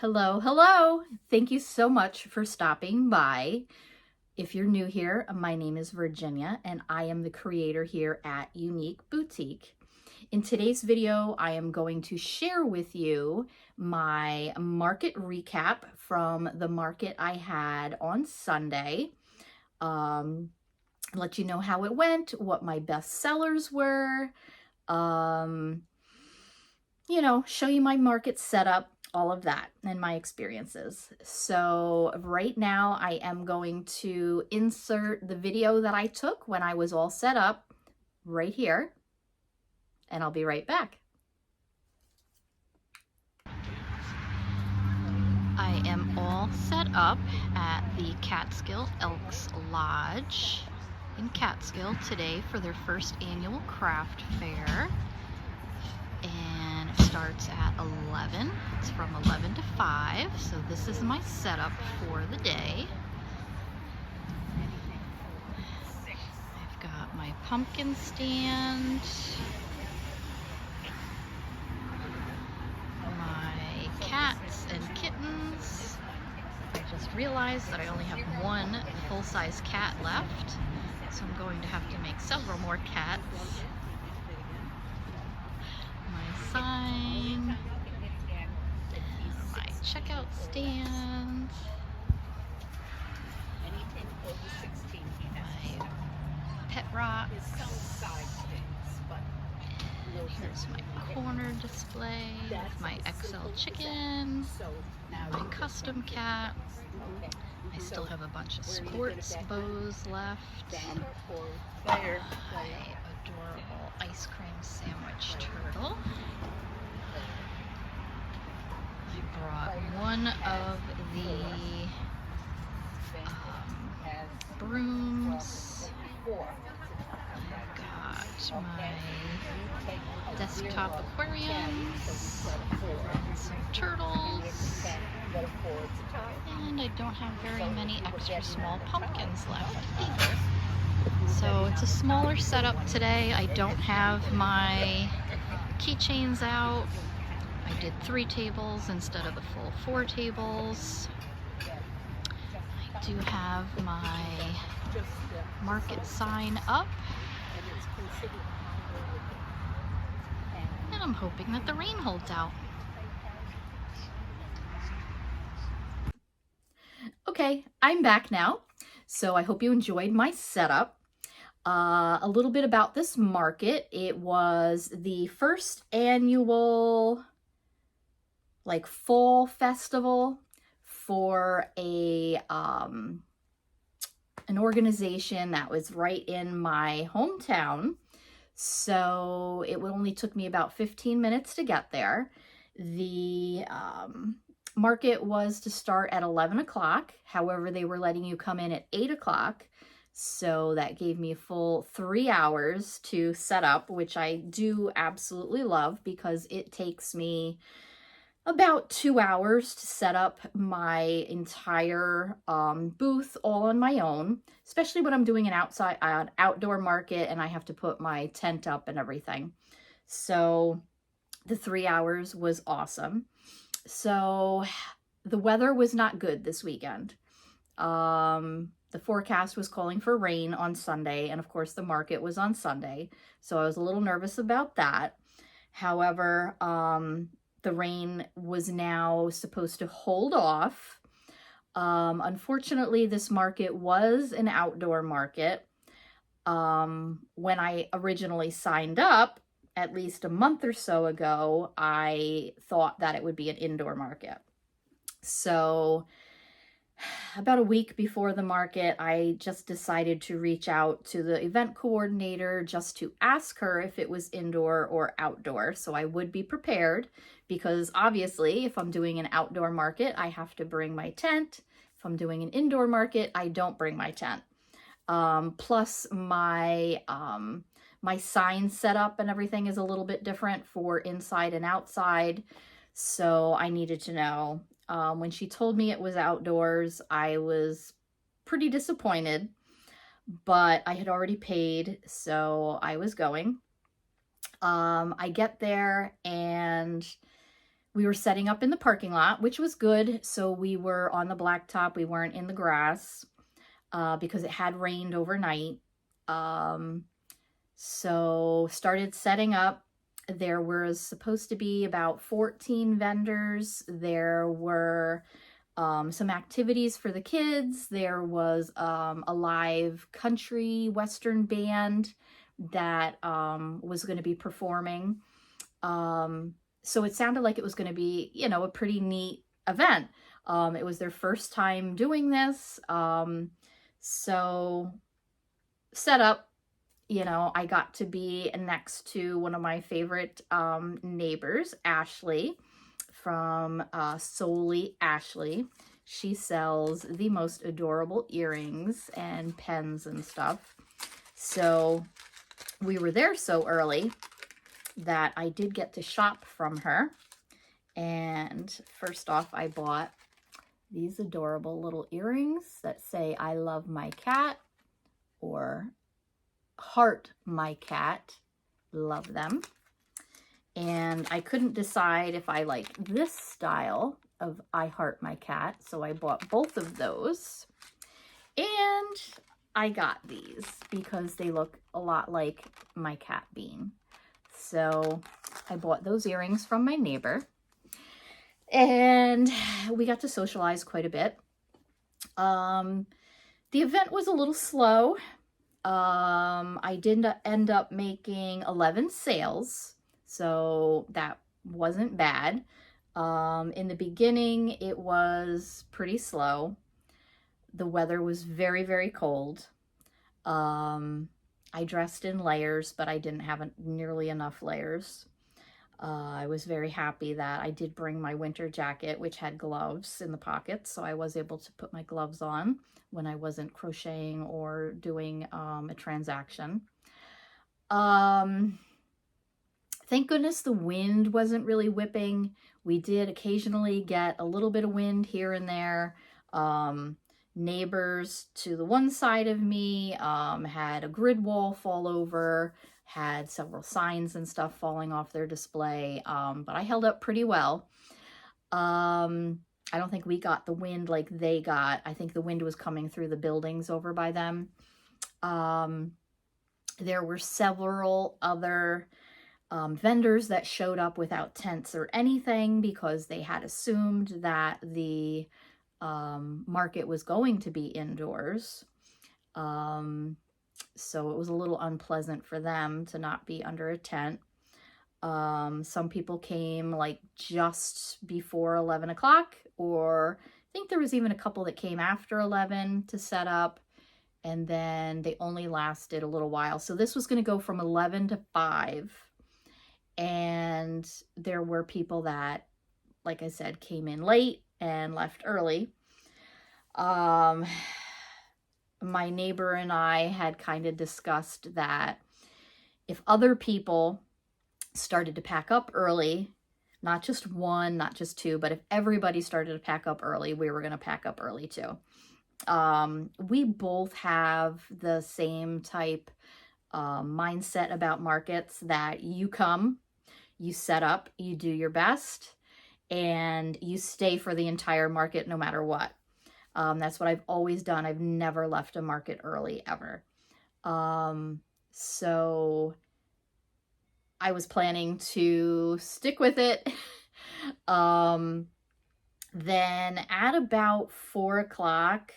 Hello, hello. Thank you so much for stopping by. If you're new here, my name is Virginia and I am the creator here at Unique Boutique. In today's video, I am going to share with you my market recap from the market I had on Sunday. Let you know how it went, what my best sellers were, show you my market setup, all of that and my experiences. So right now I am going to insert the video that I took when I was all set up right here, and I'll be right back. I am all set up at the Catskill Elks Lodge in Catskill today for their first annual craft fair. And it starts at 11. It's from 11 to 5. So this is my setup for the day. I've got my pumpkin stand, my cats and kittens. I just realized that I only have one full-size cat left, so I'm going to have to make several more cats. Sign, my checkout stand, my pet rocks, and here's my corner display with my XL chicken, my custom cat. I still have a bunch of sports bows left. My adorable ice cream sandwich turtle. I brought one of the brooms. I've got my desktop aquariums, some turtles, and I don't have very many extra small pumpkins left either. So it's a smaller setup today. I don't have my keychains out. I did 3 tables instead of the full 4 tables. I do have my market sign up. And I'm hoping that the rain holds out. Okay, I'm back now. So I hope you enjoyed my setup. A little bit about this market. It was the first annual fall festival for an organization that was right in my hometown. So it only took me about 15 minutes to get there. The market was to start at 11 o'clock. However, they were letting you come in at 8 o'clock. So that gave me a full 3 hours to set up, which I do absolutely love because it takes me about 2 hours to set up my entire booth all on my own, especially when I'm doing an outdoor market and I have to put my tent up and everything. So the 3 hours was awesome. So the weather was not good this weekend. The forecast was calling for rain on Sunday, and of course the market was on Sunday, so I was a little nervous about that. However, the rain was now supposed to hold off. Unfortunately, this market was an outdoor market. When I originally signed up, at least a month or so ago, I thought that it would be an indoor market. So about a week before the market, I just decided to reach out to the event coordinator just to ask her if it was indoor or outdoor, so I would be prepared, because obviously if I'm doing an outdoor market, I have to bring my tent. If I'm doing an indoor market, I don't bring my tent. Plus my sign setup and everything is a little bit different for inside and outside, so I needed to know. When she told me it was outdoors, I was pretty disappointed, but I had already paid, so I was going. I get there and we were setting up in the parking lot, which was good. So we were on the blacktop. We weren't in the grass because it had rained overnight. So started setting up. There was supposed to be about 14 vendors. There were some activities for the kids. There was a live country western band that was going to be performing. So it sounded like it was going to be, you know, a pretty neat event. It was their first time doing this. So set up, you know, I got to be next to one of my favorite neighbors, Ashley, from Solely Ashley. She sells the most adorable earrings and pens and stuff. So we were there so early that I did get to shop from her. And first off, I bought these adorable little earrings that say, "I love my cat," or "Heart my cat." Love them. And I couldn't decide if I like this style of "I heart my cat," so I bought both of those. And I got these because they look a lot like my cat Bean. So I bought those earrings from my neighbor. And we got to socialize quite a bit. The event was a little slow. I did end up making 11 sales, so that wasn't bad. In the beginning, it was pretty slow. The weather was very, very cold. I dressed in layers, but I didn't have nearly enough layers. I was very happy that I did bring my winter jacket, which had gloves in the pockets, so I was able to put my gloves on when I wasn't crocheting or doing a transaction. Thank goodness the wind wasn't really whipping. We did occasionally get a little bit of wind here and there. Neighbors to the one side of me had a grid wall fall over, had several signs and stuff falling off their display, but I held up pretty well. I don't think we got the wind like they got. I think the wind was coming through the buildings over by them. There were several other vendors that showed up without tents or anything because they had assumed that the market was going to be indoors. So it was a little unpleasant for them to not be under a tent. Some people came like just before 11 o'clock, or I think there was even a couple that came after 11 to set up, and then they only lasted a little while. So this was going to go from 11 to 5, and there were people that, like I said, came in late and left early. My neighbor and I had kind of discussed that if other people started to pack up early, not just one, not just two, but if everybody started to pack up early, we were going to pack up early too. We both have the same type mindset about markets, that you come, you set up, you do your best, and you stay for the entire market no matter what. That's what I've always done. I've never left a market early, ever. So I was planning to stick with it. Then at about 4 o'clock,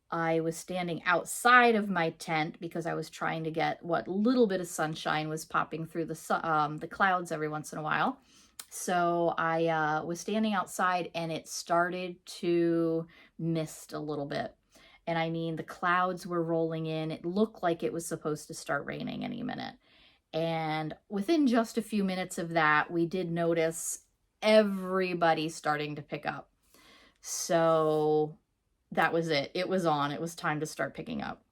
I was standing outside of my tent because I was trying to get what little bit of sunshine was popping through the clouds every once in a while. So I was standing outside, and it started to mist a little bit. And I mean, the clouds were rolling in. It looked like it was supposed to start raining any minute. And within just a few minutes of that, we did notice everybody starting to pick up. So that was it. It was on. It was time to start picking up.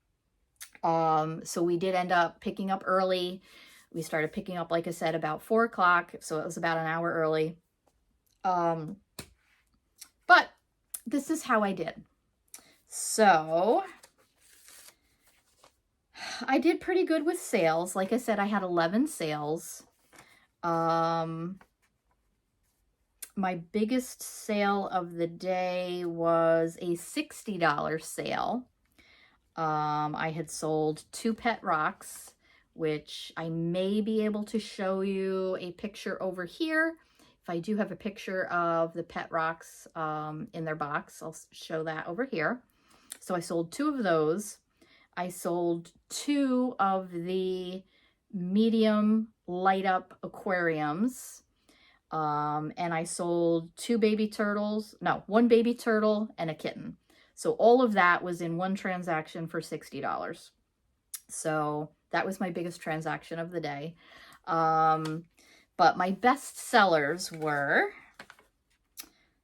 So we did end up picking up early. We started picking up, like I said, about 4 o'clock. So it was about an hour early. But this is how I did. So I did pretty good with sales. Like I said, I had 11 sales. My biggest sale of the day was a $60 sale. I had sold 2 pet rocks, which I may be able to show you a picture over here. If I do have a picture of the pet rocks in their box, I'll show that over here. So I sold 2 of those. I sold 2 of the medium light up aquariums. And I sold 2 baby turtles, no, 1 baby turtle and a kitten. So all of that was in one transaction for $60. So that was my biggest transaction of the day. But my best sellers were,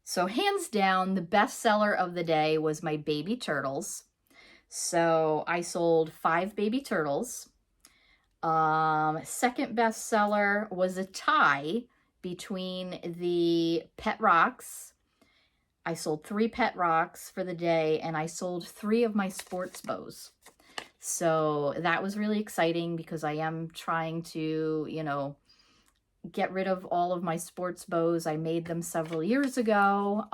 so hands down, the best seller of the day was my baby turtles. So I sold 5 baby turtles. Second best seller was a tie between the pet rocks. I sold 3 pet rocks for the day, and I sold 3 of my sports bows. So that was really exciting because I am trying to, you know, get rid of all of my sports bows. I made them several years ago,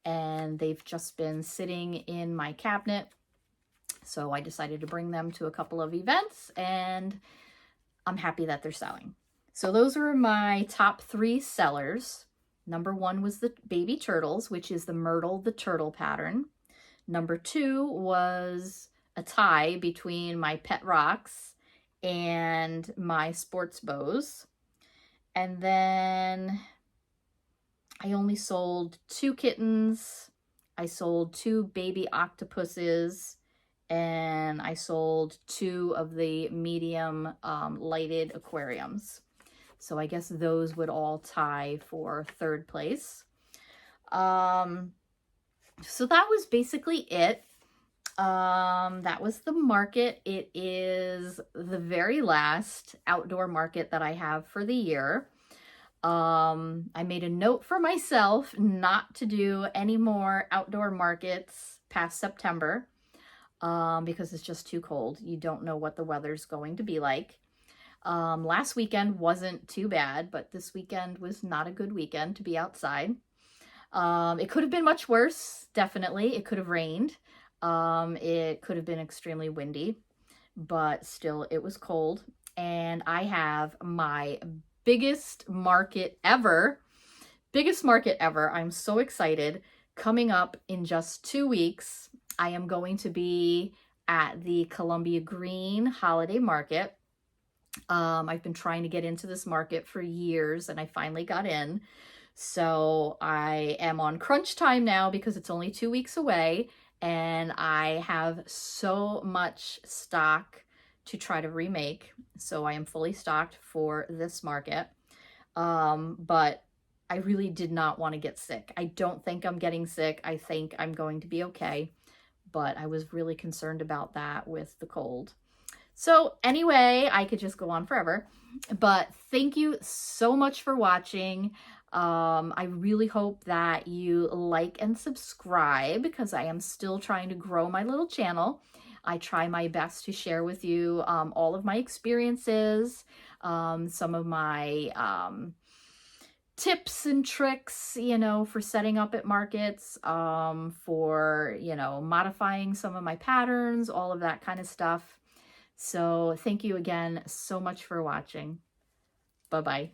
and they've just been sitting in my cabinet. So I decided to bring them to a couple of events, and I'm happy that they're selling. So those were my top 3 sellers. Number 1 was the baby turtles, which is the Myrtle the Turtle pattern. Number 2 was a tie between my pet rocks and my sports bows. And then I only sold 2 kittens. I sold 2 baby octopuses, and I sold 2 of the medium lighted aquariums. So I guess those would all tie for 3rd place. So that was basically it. That was the market. It is the very last outdoor market that I have for the year. I made a note for myself not to do any more outdoor markets past September because it's just too cold. You don't know what the weather's going to be like. Last weekend wasn't too bad, but this weekend was not a good weekend to be outside. It could have been much worse, definitely. It could have rained. It could have been extremely windy, but still it was cold. And I have my biggest market ever. I'm so excited. Coming up in just 2 weeks, I am going to be at the Columbia Green Holiday Market. I've been trying to get into this market for years, and I finally got in. So I am on crunch time now because it's only 2 weeks away, and I have so much stock to try to remake. So I am fully stocked for this market. But I really did not want to get sick. I don't think I'm getting sick. I think I'm going to be okay. But I was really concerned about that with the cold. So anyway, I could just go on forever, but thank you so much for watching. I really hope that you like and subscribe because I am still trying to grow my little channel. I try my best to share with you all of my experiences, some of my tips and tricks, you know, for setting up at markets, for, you know, modifying some of my patterns, all of that kind of stuff. So thank you again so much for watching. Bye-bye.